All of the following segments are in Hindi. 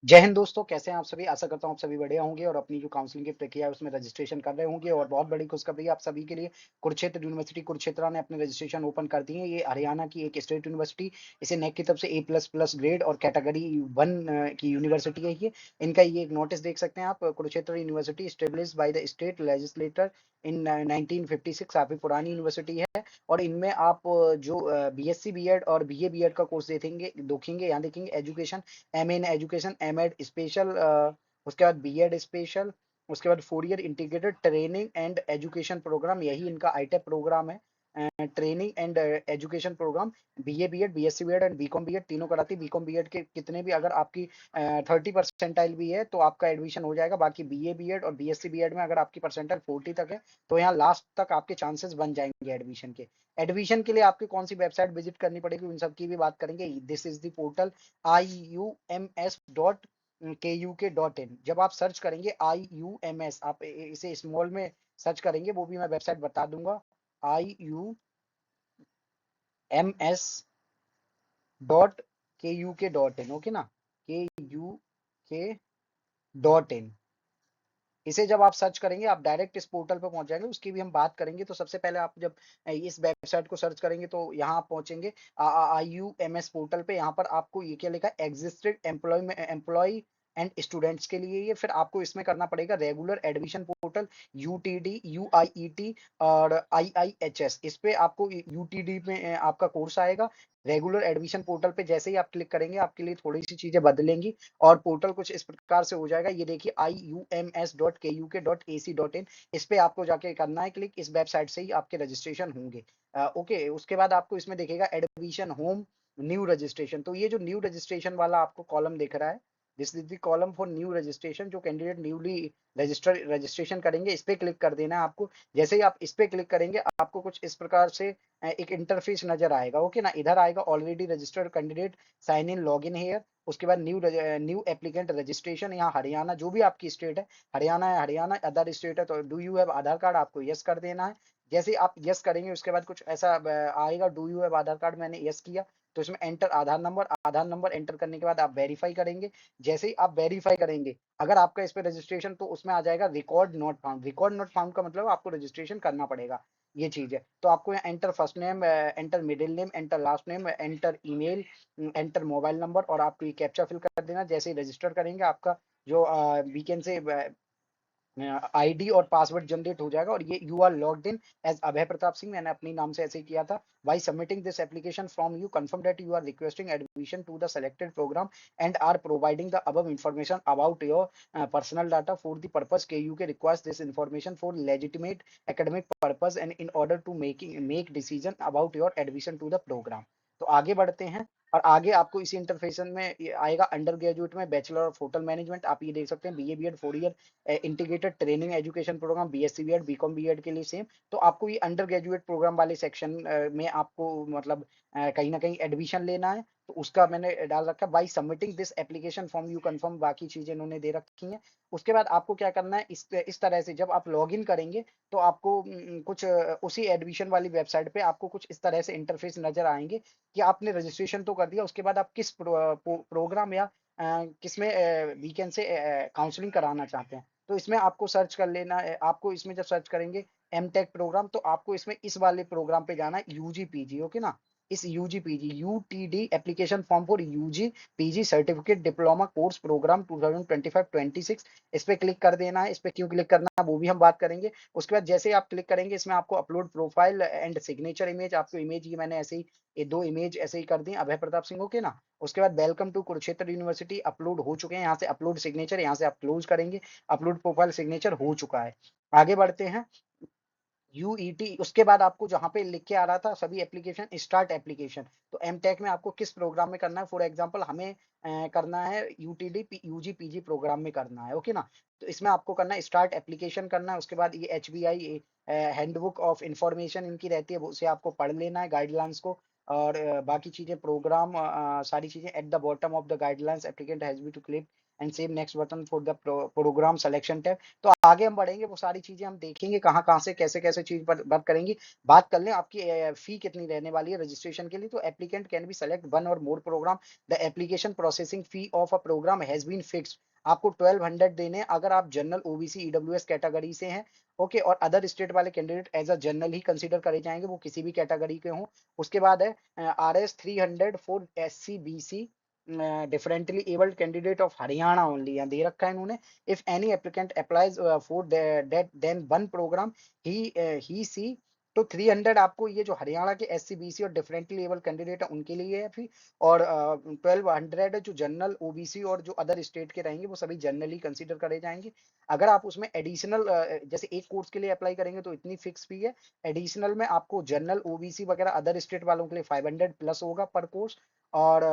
जय हिंद दोस्तों, कैसे हैं आप सभी। आशा करता हूँ आप सभी बढ़िया होंगे और अपनी जो काउंसलिंग की प्रक्रिया है उसमें रजिस्ट्रेशन कर रहे होंगे। और बहुत बड़ी खुशखबरी है आप सभी के लिए, कुरुक्षेत्र यूनिवर्सिटी कुरुक्षेत्रा ने अपने रजिस्ट्रेशन ओपन कर दिए हैं। ये हरियाणा की एक स्टेट यूनिवर्सिटी, इसे नेक की तरफ से A++ ग्रेड और कैटेगरी 1 की यूनिवर्सिटी है ये। इनका ये एक नोटिस देख सकते हैं आप, Kurukshetra university established by the state legislator in 1956, काफी पुरानी यूनिवर्सिटी है। और इनमें आप जो BSc B.Ed और BA B.Ed का कोर्स देखेंगे यहाँ देखेंगे education, MA in education, M.Ed special, उसके बाद B.Ed स्पेशल, उसके बाद 4 year integrated training and education program, यही इनका ITEP प्रोग्राम है। Training and education program, BA B.Ed, BSc B.Ed and BCom B.Ed तीनों कराती है। BCom B.Ed के कितने भी अगर आपकी 30 परसेंटाइल भी है तो आपका एडमिशन हो जाएगा। बाकी BA B.Ed और BSc B.Ed में अगर आपकी परसेंटाइल 40 तक है तो यहाँ लास्ट तक आपके चांसेस बन जाएंगे एडमिशन के। एडमिशन के लिए आपकी कौन सी वेबसाइट विजिट करनी पड़ेगी उन सब की भी बात करेंगे। This is the portal iums.kuk.in। जब आप सर्च करेंगे IUMS, आप इसे स्मॉल में सर्च करेंगे, वो भी मैं वेबसाइट बता दूंगा। IUMS.kuk.in, ओके ना, KUK.in। इसे जब आप सर्च करेंगे आप डायरेक्ट इस पोर्टल पर पहुंच जाएंगे, उसकी भी हम बात करेंगे। तो सबसे पहले आप जब इस वेबसाइट को सर्च करेंगे तो यहाँ आप पहुंचेंगे IUMS पोर्टल पे। यहाँ पर आपको ये क्या लिखा है, एग्जिस्टेड एम्प्लॉय एंड स्टूडेंट्स के लिए ये। फिर आपको इसमें करना पड़ेगा regular admission portal, UTD UIET और IIHS। इस पे आपको UTD में आपका कोर्स आएगा। रेगुलर एडमिशन पोर्टल पे जैसे ही आप क्लिक करेंगे आपके लिए थोड़ी सी चीजें बदलेंगी और पोर्टल कुछ इस प्रकार से हो जाएगा। ये देखिए iums.kuk.ac.in, इस पे आपको जाके करना है क्लिक। इस वेबसाइट से ही आपके रजिस्ट्रेशन होंगे। ओके, उसके बाद आपको इसमें देखेगा एडमिशन होम न्यू रजिस्ट्रेशन। तो ये जो न्यू रजिस्ट्रेशन वाला आपको कॉलम दिख रहा है, this is the column for new registration. जो कैंडिडेट न्यूली रजिस्ट्रेशन करेंगे इस पे क्लिक कर देना है आपको। जैसे ही आप इस पे क्लिक करेंगे आपको कुछ इस प्रकार से एक इंटरफेस नजर आएगा। ओके ना, इधर आएगा already registered candidate sign in log in here. उसके बाद न्यू एप्लीकेंट रजिस्ट्रेशन, यहाँ हरियाणा जो भी आपकी स्टेट है, हरियाणा है हरियाणा, अदर स्टेट है तो do you have Aadhaar card, आपको यस कर देना है। जैसे ही आप यस करेंगे उसके बाद कुछ ऐसा आएगा, do you have Aadhaar card, मैंने यस किया तो इसमें एंटर आधार नंबर एंटर करने के बाद आप वेरीफाई करेंगे। जैसे ही आप वेरीफाई करेंगे अगर आपका इस पे रजिस्ट्रेशन, तो उसमें आ जाएगा record not found. Record not found का मतलब आपको रजिस्ट्रेशन करना पड़ेगा, ये चीज है। तो आपको यहाँ enter first name, enter middle name, enter last name, enter email, enter mobile number और आपको ये कैप्चा फिल कर देना। जैसे ही रजिस्टर करेंगे आपका जो वीकेंड से आईडी और पासवर्ड जनरेट हो जाएगा और ये you are logged in as Abhay Pratap Singh, मैंने अपने नाम से ऐसे ही किया था। By submitting this application from you confirm that you are requesting admission to the selected programme and are providing the above information about your personal data for the purpose K you K request this information for legitimate academic purpose and in order to make decision about your admission to the programme. तो आगे बढ़ते हैं और आगे आपको इसी इंटरफेशन में आएगा अंडर ग्रेजुएट में बैचलर ऑफ होटल मैनेजमेंट, आप ये देख सकते हैं BA B.Ed 4 year integrated training education program, BSc B.Ed BCom B.Ed के लिए सेम। तो आपको ये अंडर ग्रेजुएट प्रोग्राम वाले सेक्शन में आपको मतलब कहीं ना कहीं एडमिशन लेना है। तो उसका मैंने डाल रखा है by submitting this application form you confirm, बाकी चीजें इन्होंने दे रखी हैं। उसके बाद आपको क्या करना है, इस तरह से जब आप लॉग इन करेंगे तो आपको कुछ उसी एडमिशन वाली वेबसाइट पे आपको कुछ इस तरह से इंटरफेस नजर आएंगे कि आपने रजिस्ट्रेशन तो कर दिया, उसके बाद आप किस प्रोग्राम या किसमें वीकेंड से काउंसलिंग कराना चाहते हैं। तो इसमें आपको सर्च कर लेना है। आपको इसमें जब सर्च करेंगे MTech प्रोग्राम तो आपको इसमें इस वाले प्रोग्राम पे जाना है, UG PG, ओके ना। इस UG PG UTD application form for UG PG certificate diploma course program 2025-26, इस पे क्लिक कर देना है। इस पे क्यों क्लिक करना है वो भी हम बात करेंगे। उसके बाद जैसे ही आप क्लिक करेंगे इसमें आपको upload profile and signature image, आपको इमेज ये मैंने ऐसे ही ये 2 इमेज ऐसे ही कर दी अभय प्रताप सिंह, ओके ना। उसके बाद welcome to Kurukshetra university upload हो चुके हैं, यहाँ से अपलोड सिग्नेचर, यहाँ से आप क्लोज करेंगे। अपलोड प्रोफाइल सिग्नेचर हो चुका है। आगे बढ़ते हैं UET। उसके बाद आपको जहां पे लिख के आ रहा था सभी एप्लीकेशन स्टार्ट एप्लीकेशन, तो MTech में आपको किस प्रोग्राम में करना है। फॉर एग्जांपल हमें करना है UTD UG PG प्रोग्राम में करना है, ओके ना। तो इसमें आपको करना है स्टार्ट एप्लीकेशन करना है। उसके बाद ये HBI हैंडबुक ऑफ इंफॉर्मेशन इनकी रहती है, वो उसे आपको पढ़ लेना है गाइडलाइंस को। और बाकी चीजें प्रोग्राम सारी चीजें at the bottom of the guidelines applicant has be to click and same next button for the program selection tab. तो आगे हम बढ़ेंगे, वो सारी चीजें हम देखेंगे कहाँ से कैसे चीज पर बात करेंगे। बात कर लें आपकी फी कितनी रहने वाली है रजिस्ट्रेशन के लिए। तो applicant can be select one और more programme, the application processing fee of a programme has been fixed. आपको 1200 देने हैं अगर आप जनरल, ओबीसी, ईडब्ल्यूएस कैटेगरी से हैं। ओके, और अदर स्टेट वाले कैंडिडेट एज अ जनरल ही कंसीडर करे जाएंगे, वो किसी भी कैटेगरी के हों। उसके बाद है RS 300 for SC BC differently abled candidate of Haryana only, यहाँ दे रखा है इन्होंने। If any applicant applies for that then one programme ही सी। तो 300 आपको ये जो हरियाणा के SC BC और डिफरेंटली एबल कैंडिडेट है उनके लिए है फी। और 1200 जो जनरल, ओबीसी और जो अदर स्टेट के रहेंगे वो सभी जनरली कंसीडर करे जाएंगे। अगर आप उसमें एडिशनल जैसे एक कोर्स के लिए अप्लाई करेंगे तो इतनी फिक्स फी है। एडिशनल में आपको जनरल, ओबीसी वगैरह अदर स्टेट वालों के लिए 500 प्लस होगा पर कोर्स। और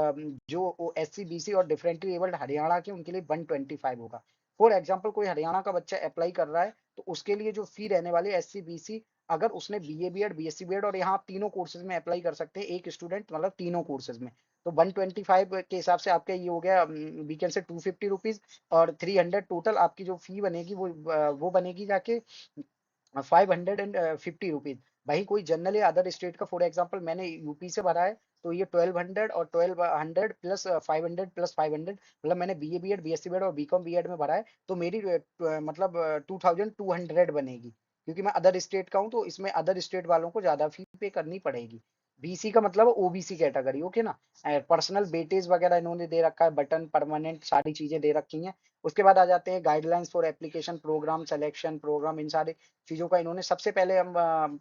जो SC BC और डिफरेंटली एबल्ड हरियाणा के उनके लिए 125 होगा। फॉर एग्जाम्पल कोई हरियाणा का बच्चा अप्लाई कर रहा है तो उसके लिए जो फी रहने वाली है SC BC, अगर उसने BA BEd BSc BEd और यहाँ आप तीनों कोर्सेज में अप्लाई कर सकते हैं एक स्टूडेंट, मतलब तीनों कोर्सेज में। तो 125 के हिसाब से आपका ये हो गया, वी कैन से 250 रुपीज। और 300 टोटल आपकी जो फी बनेगी वो बनेगी जाके 550 रुपीज। वही कोई जनरल या अदर स्टेट का, फॉर एग्जाम्पल मैंने यूपी से भरा है तो ये 1200 और 1200 प्लस 500 प्लस 500, मतलब मैंने BA BEd BSc BEd और BCom BEd में भरा है तो मेरी मतलब 2200 बनेगी। क्योंकि मैं अदर स्टेट का हूँ तो इसमें अदर स्टेट वालों को ज्यादा फी पे करनी पड़ेगी। BC का मतलब ओबीसी कैटेगरी, ओके ना। पर्सनल बेटेज वगैरह इन्होंने दे रखा है, बटन परमानेंट सारी चीजें दे रखी हैं। उसके बाद आ जाते हैं guidelines for application, programme selection, programme, इन सारे चीजों का इन्होंने। सबसे पहले हम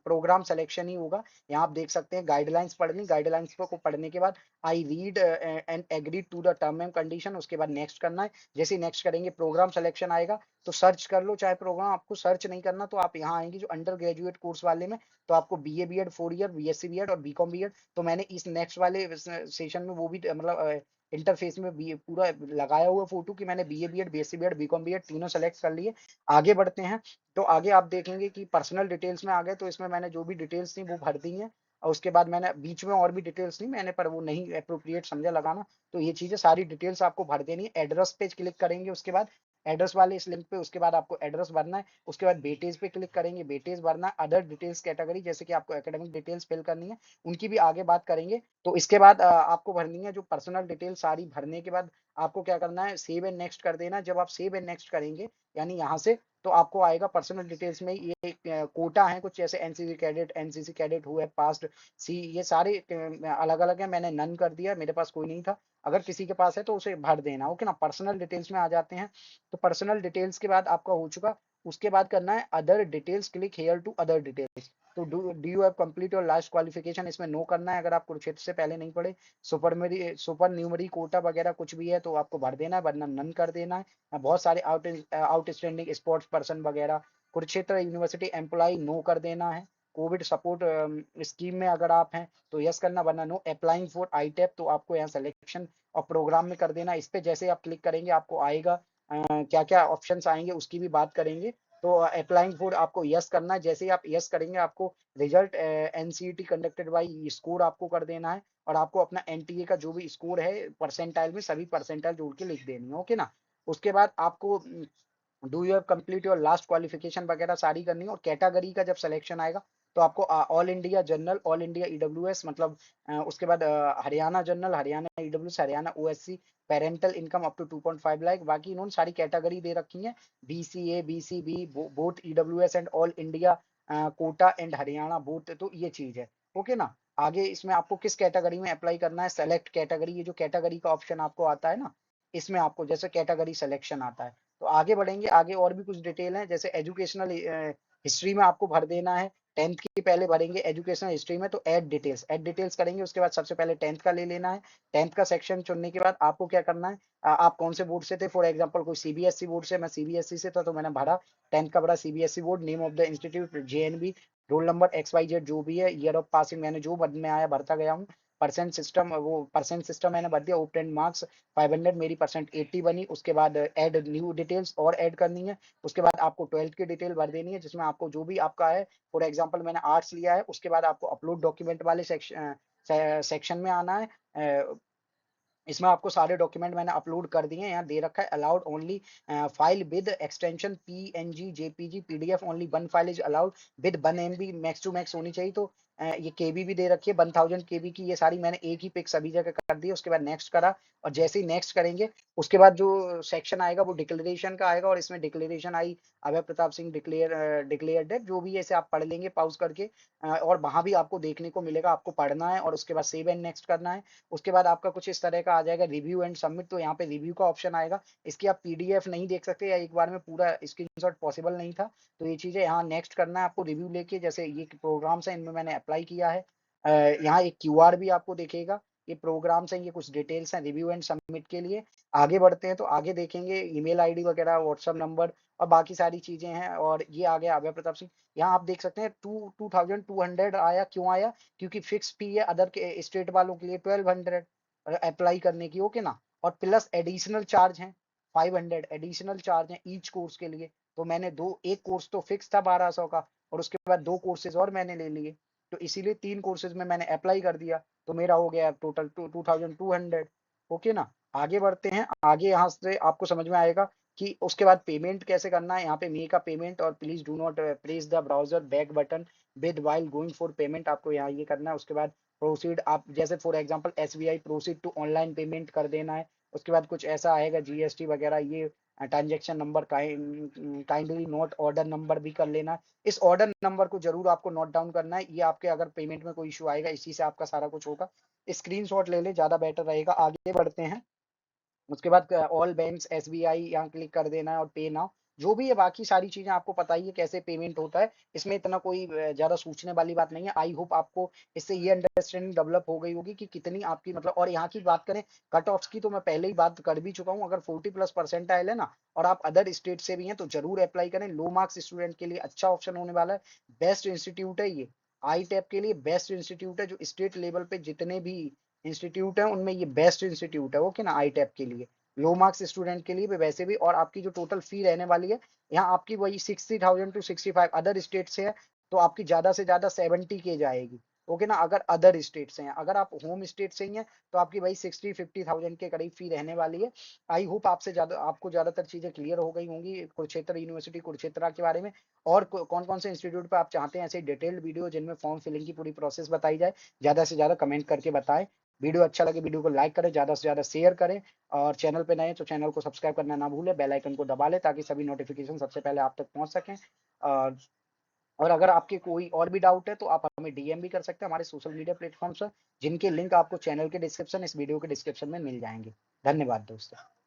प्रोग्राम सिलेक्शन ही होगा। यहाँ आप देख सकते हैं गाइडलाइंस पढ़नी, गाइडलाइंस को पढ़ने के बाद I read and agree to the term and condition, उसके बाद नेक्स्ट करना है। जैसे नेक्स्ट करेंगे प्रोग्राम सिलेक्शन आएगा तो सर्च कर लो, चाहे प्रोग्राम आपको सर्च नहीं करना तो आप यहाँ आएंगे जो अंडर ग्रेजुएट कोर्स वाले में, तो आपको BA BEd 4 year, BSc BEd और BCom BEd। तो मैंने इस नेक्स्ट वाले सेशन में वो भी मतलब इंटरफेस में भी पूरा लगाया हुआ फोटो कि मैंने BA BEd BSc BEd BCom BEd तीनों सेलेक्ट कर लिए। आगे बढ़ते हैं तो आगे आप देखेंगे कि पर्सनल डिटेल्स में आ गए, तो इसमें मैंने जो भी डिटेल्स थी वो भर दी हैं। और उसके बाद मैंने बीच में और भी डिटेल्स थी मैंने, पर वो नहीं अप्रोप्रिएट समझा लगाना। तो ये चीजें सारी डिटेल्स आपको भर देनी है। एड्रेस पे क्लिक करेंगे उसके बाद, एड्रेस वाले इस लिंक पे, उसके बाद आपको एड्रेस भरना है। उसके बाद बेटेज पे क्लिक करेंगे, बेटेज भरना है। अदर डिटेल्स कैटेगरी जैसे कि आपको एकेडमिक डिटेल्स फिल करनी है, उनकी भी आगे बात करेंगे। तो इसके बाद आपको भरनी है जो पर्सनल डिटेल, सारी भरने के बाद आपको क्या करना है, सेव एंड नेक्स्ट कर देना। जब आप सेव एंड नेक्स्ट करेंगे यानी यहाँ से, तो आपको आएगा पर्सनल डिटेल्स में ये कोटा है कुछ, जैसे एनसीसी कैडेट हुए पास्ट सी, ये सारे अलग अलग है। मैंने नन कर दिया, मेरे पास कोई नहीं था। अगर किसी के पास है तो उसे भर देना, ओके ना। पर्सनल डिटेल्स में आ जाते हैं। तो पर्सनल डिटेल्स के बाद आपका हो चुका। उसके बाद करना है other details, click here to other details. तो do you have complete your last qualification, इसमें नो करना है अगर आप कुरुक्षेत्र से पहले नहीं पढ़े। सुपर न्यूमरी कोटा वगैरह कुछ भी है तो आपको भर देना है, वरना नन कर देना है। बहुत सारे आउटस्टैंडिंग स्पोर्ट्स पर्सन वगैरह, कुरुक्षेत्र यूनिवर्सिटी एम्प्लॉय नो कर देना है। कोविड सपोर्ट स्कीम में अगर आप हैं तो यस करना, वरना नो। अप्लाइंग फॉर ITAP तो आपको यहाँ सिलेक्शन और प्रोग्राम में कर देना। इस पे जैसे आप क्लिक करेंगे आपको आएगा क्या क्या ऑप्शंस आएंगे उसकी भी बात करेंगे। तो अप्लाइंग फॉर आपको यस करना है। जैसे ही आप यस करेंगे आपको result NCET conducted by score आपको कर देना है। और आपको अपना NTA का जो भी स्कोर है परसेंटाइल में सभी परसेंटाइल जोड़ के लिख देनी है, ओके ना। उसके बाद आपको do you have complete your last qualification वगैरह सारी करनी है। और कैटेगरी का जब सिलेक्शन आएगा तो आपको all India general, all India EWS, मतलब उसके बाद Haryana general, Haryana EWS, Haryana OSC, parental income up to 2.5 lakh. बाकी इन्होंने सारी कैटेगरी दे रखी है, BCA BCB both EWS and all India quota and Haryana both. तो ये चीज है, ओके ना। आगे इसमें आपको किस कैटेगरी में अप्लाई करना है, सेलेक्ट कैटेगरी, ये जो कैटेगरी का ऑप्शन आपको आता है ना, इसमें आपको जैसे कैटेगरी सिलेक्शन आता है। तो आगे बढ़ेंगे, आगे और भी कुछ डिटेल है जैसे एजुकेशनल हिस्ट्री में आपको भर देना है। 10th की पहले भरेंगे एजुकेशनल हिस्ट्री में, तो ऐड डिटेल्स करेंगे। उसके बाद सबसे पहले 10th का ले लेना है। 10th का सेक्शन चुनने के बाद आपको क्या करना है, आप कौन से बोर्ड से थे। फॉर एग्जांपल कोई CBSE बोर्ड से, मैं CBSE से था तो मैंने भरा 10th का भरा CBSE board. Name of the institute JNB, roll number XYZ जो भी है, ईयर ऑफ पासिंग मैंने जो में आया भरता गया हूँ। परसेंट सिस्टम मैंने भर दिया। ओपटेंड मार्क्स 500, मेरी परसेंट 80 बनी। उसके बाद ऐड न्यू डिटेल्स और ऐड करनी है। उसके बाद आपको 12th की डिटेल भर देनी है जिसमें आपको जो भी आपका है, फॉर एग्जांपल मैंने आर्ट्स लिया है। उसके बाद आपको अपलोड डॉक्यूमेंट वाले सेक्शन में आना है। इसमें आपको सारे डॉक्यूमेंट मैंने अपलोड कर दिए हैं। यहाँ दे रखा है allowed only file with extension PNG JPG PDF only one file is allowed with 1 MB max to max होनी चाहिए। तो ये केबी भी दे रखी है 1000 केबी की। ये सारी मैंने एक ही पिक सभी जगह कर दी। उसके बाद नेक्स्ट करा, और जैसे ही नेक्स्ट करेंगे उसके बाद जो सेक्शन आएगा वो डिक्लेरेशन का आएगा, और इसमें डिक्लेरेशन आई अभय प्रताप सिंह डिक्लेयर डेट, जो भी ऐसे आप पढ़ लेंगे पॉज करके। और वहां भी आपको देखने को मिलेगा, आपको पढ़ना है और उसके बाद सेव एंड नेक्स्ट करना है। उसके बाद आपका कुछ इस तरह का आ जाएगा रिव्यू एंड सबमिट। तो यहाँ पे रिव्यू का ऑप्शन आएगा। इसकी आप पीडीएफ नहीं देख सकते या एक बार में पूरा स्क्रीनशॉट पॉसिबल नहीं था, तो ये चीजें यहाँ नेक्स्ट करना है आपको रिव्यू लेके। जैसे ये प्रोग्राम्स हैं, इनमें मैंने अप्लाई किया है। यहाँ एक क्यूआर भी आपको दिखेगा। ये प्रोग्राम्स हैं, ये कुछ डिटेल्स हैं रिव्यू एंड सबमिट के लिए। आगे बढ़ते हैं तो आगे देखेंगे ईमेल आईडी वगैरह, व्हाट्सएप नंबर और बाकी सारी चीजें हैं। और ये आ गया अभय प्रताप सिंह। यहाँ आप देख सकते हैं 2200 आया। क्यों आया? क्योंकि फिक्स फी है अदर स्टेट वालों के लिए 1200 अप्लाई करने की, ओके ना। और प्लस एडिशनल चार्ज हैं 500 एडिशनल चार्ज हैं ईच कोर्स के लिए। तो मैंने एक कोर्स तो फिक्स था 1200 का, और उसके बाद 2 कोर्सेज और मैंने ले लिए। तो इसीलिए 3 कोर्सेज में मैंने अप्लाई कर दिया, तो मेरा हो गया टोटल 2200। ओके ना। आगे बढ़ते हैं। आगे यहाँ से आपको समझ में आएगा कि उसके बाद पेमेंट कैसे करना है। यहाँ पे मे का पेमेंट और please do not press the browser back button with while going for payment, आपको यहाँ ये करना है। उसके बाद प्रोसीड, आप जैसे for example SBI proceed to online payment कर देना है। उसके बाद कुछ ऐसा आएगा जीएसटी वगैरह, ये transaction number kindly note order number भी कर लेना है। इस ऑर्डर नंबर को जरूर आपको नोट डाउन करना है। ये आपके अगर पेमेंट में कोई इशू आएगा, इसी से आपका सारा कुछ होगा। स्क्रीनशॉट ले ले, ज्यादा बेटर रहेगा। आगे बढ़ते हैं। उसके बाद ऑल बैंक्स एसबीआई यहाँ क्लिक कर देना है और पे नाउ। जो भी है बाकी सारी चीजें आपको पता ही है कैसे पेमेंट होता है। इसमें इतना कोई ज्यादा सोचने वाली बात नहीं है। आई होप आपको इससे ये अंडरस्टैंडिंग डेवलप हो गई होगी कि कितनी आपकी मतलब। और यहाँ की बात करें कट ऑफ्स की, तो मैं पहले ही बात कर भी चुका हूँ। अगर 40+ परसेंटाइल है ना, और आप अदर स्टेट से भी हैं, तो जरूर अप्लाई करें। लो मार्क्स स्टूडेंट के लिए अच्छा ऑप्शन होने वाला है। बेस्ट इंस्टीट्यूट है ये, आई टैप के लिए बेस्ट इंस्टीट्यूट है। जो स्टेट लेवल पे जितने भी इंस्टीट्यूट है उनमें ये बेस्ट इंस्टीट्यूट है, ओके ना। आई टैप के लिए, लो मार्क्स स्टूडेंट के लिए भी वैसे भी। और आपकी जो टोटल फी रहने वाली है यहाँ आपकी वही 60,000 टू 65। अदर स्टेट से है तो आपकी ज्यादा से ज्यादा 70 के जाएगी, ओके ना। अगर अदर स्टेट से हैं, अगर आप होम स्टेट से ही हैं तो आपकी वही 60-50,000 के करीब फी रहने वाली है। आई होप आपको ज्यादातर चीजें क्लियर हो गई होंगी कुरुक्षेत्र यूनिवर्सिटी कुरुक्षेत्रा के बारे में। और कौन कौन से इंस्टीट्यूट पे आप चाहते हैं ऐसे डिटेल्ड वीडियो जिनमें फॉर्म फिलिंग की पूरी प्रोसेस बताई जाए, ज्यादा से ज्यादा कमेंट करके बताएं। वीडियो अच्छा लगे वीडियो को लाइक करें, ज्यादा से ज्यादा शेयर करें। और चैनल पे नए तो चैनल को सब्सक्राइब करना ना भूलें, बेल आइकन को दबा लें ताकि सभी नोटिफिकेशन सबसे पहले आप तक पहुंच सकें। और और अगर आपके कोई और भी डाउट है तो आप हमें डीएम भी कर सकते हैं हमारे सोशल मीडिया प्लेटफॉर्म्स पर, जिनके लिंक आपको चैनल के डिस्क्रिप्शन, इस वीडियो के डिस्क्रिप्शन में मिल जाएंगे। धन्यवाद दोस्तों।